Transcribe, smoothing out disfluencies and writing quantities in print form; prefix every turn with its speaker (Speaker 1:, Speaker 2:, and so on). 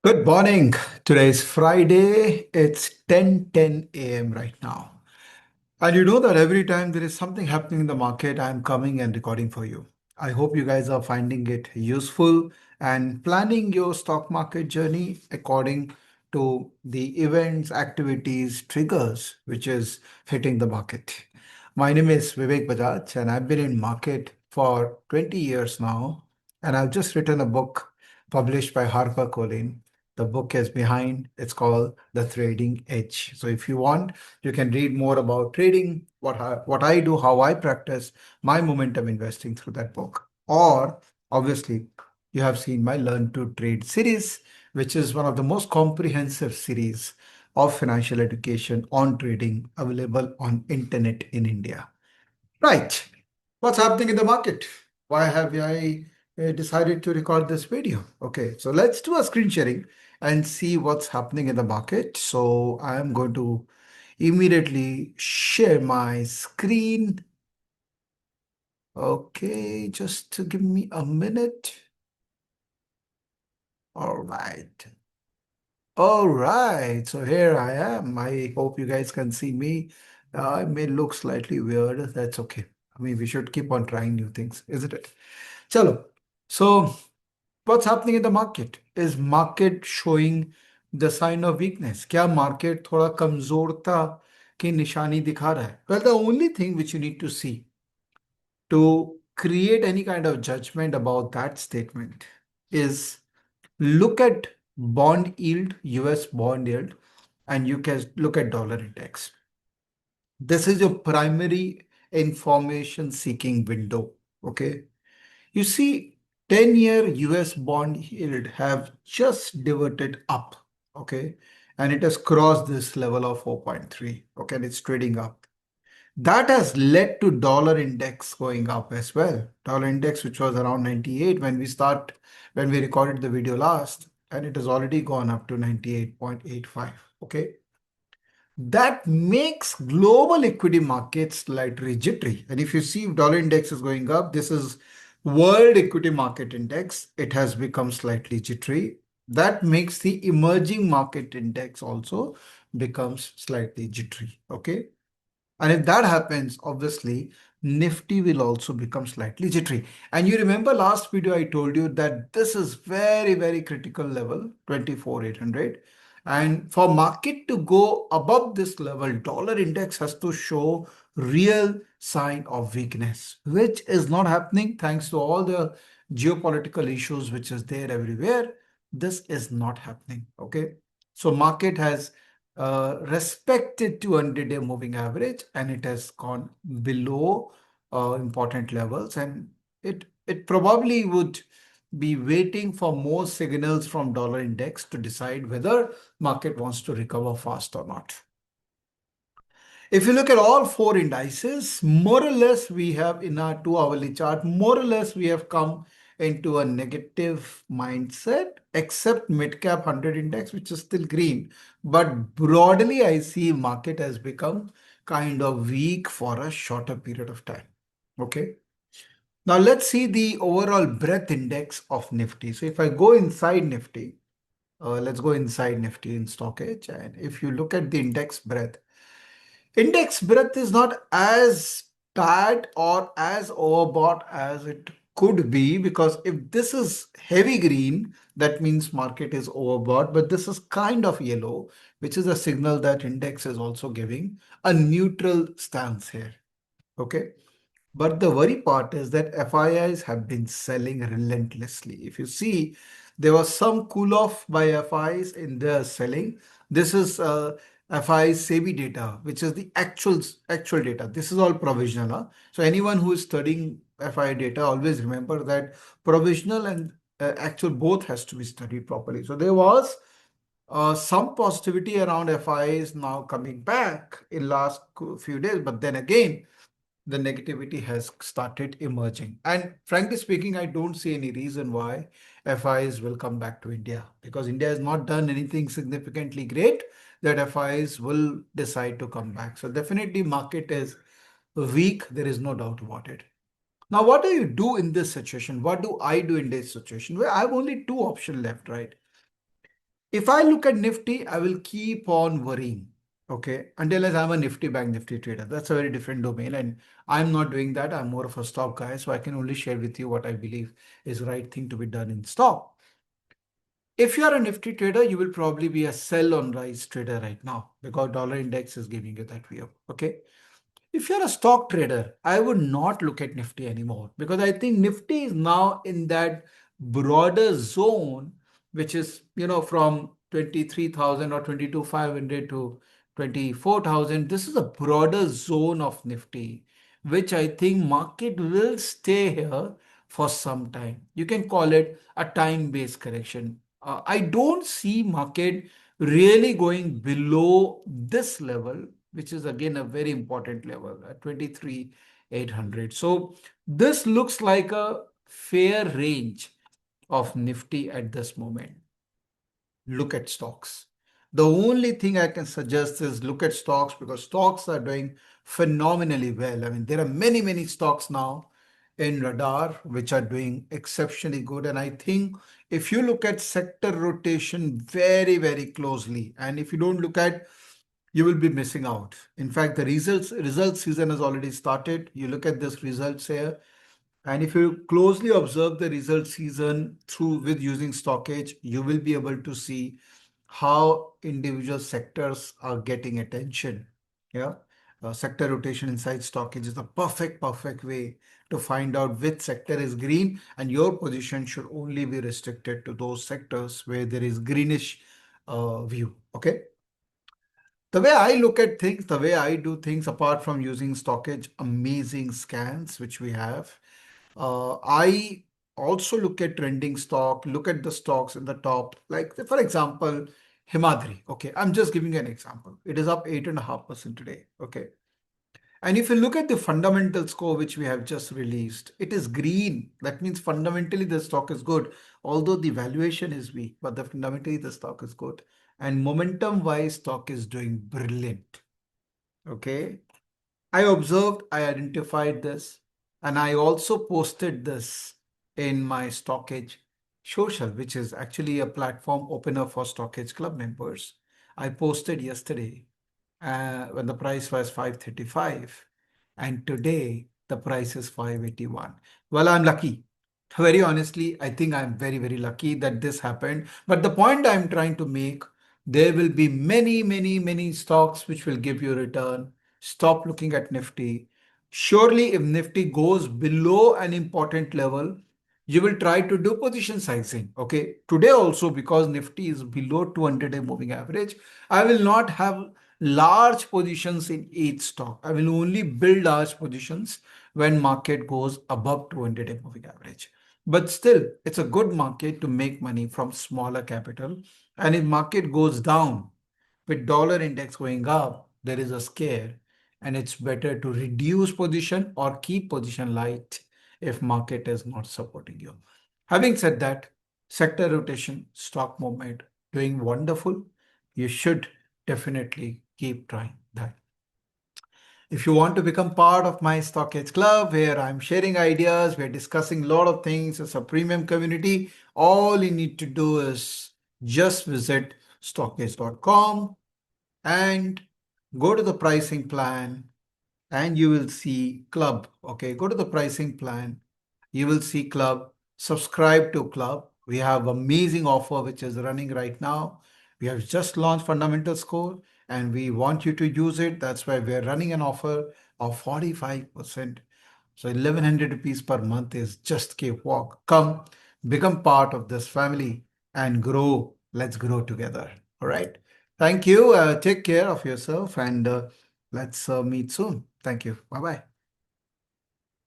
Speaker 1: Good morning. Today is Friday. It's 10:10 a.m. right now. And you know that every time there is something happening in the market, I'm coming and recording for you. I hope you guys are finding it useful and planning your stock market journey according to the events, activities, triggers which is hitting the market. My name is Vivek Bajaj and I've been in market for 20 years now and I've just written a book published by HarperCollins. The book is behind, it's called The Trading Edge. So if you want, you can read more about trading, what I do, how I practice my momentum investing through that book. Or obviously, you have seen my Learn to Trade series, which is one of the most comprehensive series of financial education on trading available on internet in India. Right. What's happening in the market? Why have I decided to record this video? Okay, so let's do a screen sharing and see what's happening in the market. So I am going to immediately share my screen. Okay, just to give me a minute. All right. All right, so here I am. I hope you guys can see me. I may look slightly weird. That's okay. I mean, we should keep on trying new things, isn't it? Chalo. So what's happening in the market? Is market showing the sign of weakness? क्या market थोड़ा कमजोरता की निशानी दिखा रहा है? Well, the only thing which you need to see to create any kind of judgment about that statement is look at bond yield, US bond yield, and you can look at dollar index. This is your primary information seeking window. Okay. You see, 10-year US bond yield have just diverted up. Okay. And it has crossed this level of 4.3. Okay. And it's trading up. That has led to dollar index going up as well. Dollar index, which was around 98 when we recorded the video last, and it has already gone up to 98.85. Okay. That makes global equity markets slightly jittery. And if you see dollar index is going up, this is world equity market index. It has become slightly jittery. That makes the emerging market index also becomes slightly jittery. Okay. And if that happens, obviously, Nifty will also become slightly jittery. And you remember last video, I told you that this is very, very critical level, 24,800. And for market to go above this level, dollar index has to show real sign of weakness, which is not happening thanks to all the geopolitical issues which is there everywhere. This is not happening. Okay. So market has respected 200-day moving average and it has gone below important levels, and it probably would be waiting for more signals from dollar index to decide whether market wants to recover fast or not. If you look at all four indices, more or less we have in our 2 hourly chart, more or less we have come into a negative mindset, except mid cap 100 index, which is still green. But broadly, I see market has become kind of weak for a shorter period of time. Okay. Now let's see the overall breadth index of Nifty. So if I go inside Nifty, let's go inside Nifty in StockEdge. And if you look at the index breadth is not as bad or as overbought as it could be, because if this is heavy green, that means market is overbought, but this is kind of yellow, which is a signal that index is also giving a neutral stance here. Okay. But the worry part is that FIIs have been selling relentlessly. If you see, there was some cool off by FIs in their selling. This is FI SEBI data, which is the actual data. This is all provisional. Huh? So anyone who is studying FI data, always remember that provisional and actual both has to be studied properly. So there was some positivity around FIs now coming back in last few days, but then again, the negativity has started emerging. And frankly speaking, I don't see any reason why FIs will come back to India, because India has not done anything significantly great that FIs will decide to come back. So definitely market is weak. There is no doubt about it. Now, what do you do in this situation? What do I do in this situation? Well, I have only two options left, right? If I look at Nifty, I will keep on worrying. Okay, until I'm a Nifty bank Nifty trader. That's a very different domain, and I'm not doing that. I'm more of a stock guy, so I can only share with you what I believe is right thing to be done in stock. If you are a Nifty trader, you will probably be a sell on rise trader right now because dollar index is giving you that view. Okay. If you're a stock trader, I would not look at Nifty anymore because I think Nifty is now in that broader zone, which is, from 23,000 or 22,500 to 24,000. This is a broader zone of Nifty, which I think market will stay here for some time. You can call it a time-based correction. I don't see market really going below this level, which is again a very important level at 23,800. So this looks like a fair range of Nifty at this moment. Look at stocks. The only thing I can suggest is look at stocks because stocks are doing phenomenally well. I mean, there are many, many stocks now in radar which are doing exceptionally good. And I think if you look at sector rotation very, very closely, and if you don't look at, you will be missing out. In fact, the results season has already started. You look at this results here, and if you closely observe the result season through with using StockEdge, you will be able to see how individual sectors are getting attention. Yeah. Sector rotation inside StockEdge is the perfect way to find out which sector is green, and your position should only be restricted to those sectors where there is greenish view. Okay. The way I look at things, the way I do things, apart from using StockEdge amazing scans, which we have, I also look at trending stock, look at the stocks in the top, like for example, Himadri. Okay, I'm just giving you an example. It is up 8.5% today. Okay. And if you look at the fundamental score, which we have just released, it is green. That means fundamentally the stock is good, although the valuation is weak, but fundamentally the stock is good. And momentum wise, stock is doing brilliant. Okay. I observed, I identified this, and I also posted this in my StockEdge social, which is actually a platform opener for StockEdge Club members. I posted yesterday when the price was 535, and today the price is 581. Well, I'm lucky. Very honestly, I think I'm very, very lucky that this happened. But the point I'm trying to make, there will be many, many, many stocks which will give you return. Stop looking at Nifty. Surely, if Nifty goes below an important level, you will try to do position sizing. Okay. Today also, because Nifty is below 200-day moving average, I will not have large positions in each stock. I will only build large positions when market goes above 200-day moving average. But still, it's a good market to make money from smaller capital. And if market goes down, with dollar index going up, there is a scare, and it's better to reduce position or keep position light if market is not supporting you. Having said that, sector rotation, stock movement, doing wonderful. You should definitely keep trying that. If you want to become part of my StockEdge Club, where I'm sharing ideas, we're discussing a lot of things, it's a premium community, all you need to do is just visit stockedge.com and go to the pricing plan, and you will see club. Okay, go to the pricing plan, you will see club, subscribe to club. We have amazing offer which is running right now. We have just launched fundamental score and we want you to use it. That's why we're running an offer of 45%. So 1100 rupees per month is just cakewalk. Come, become part of this family and grow. Let's grow together. All right. Thank you. Take care of yourself, and let's meet soon. Thank you. Bye bye.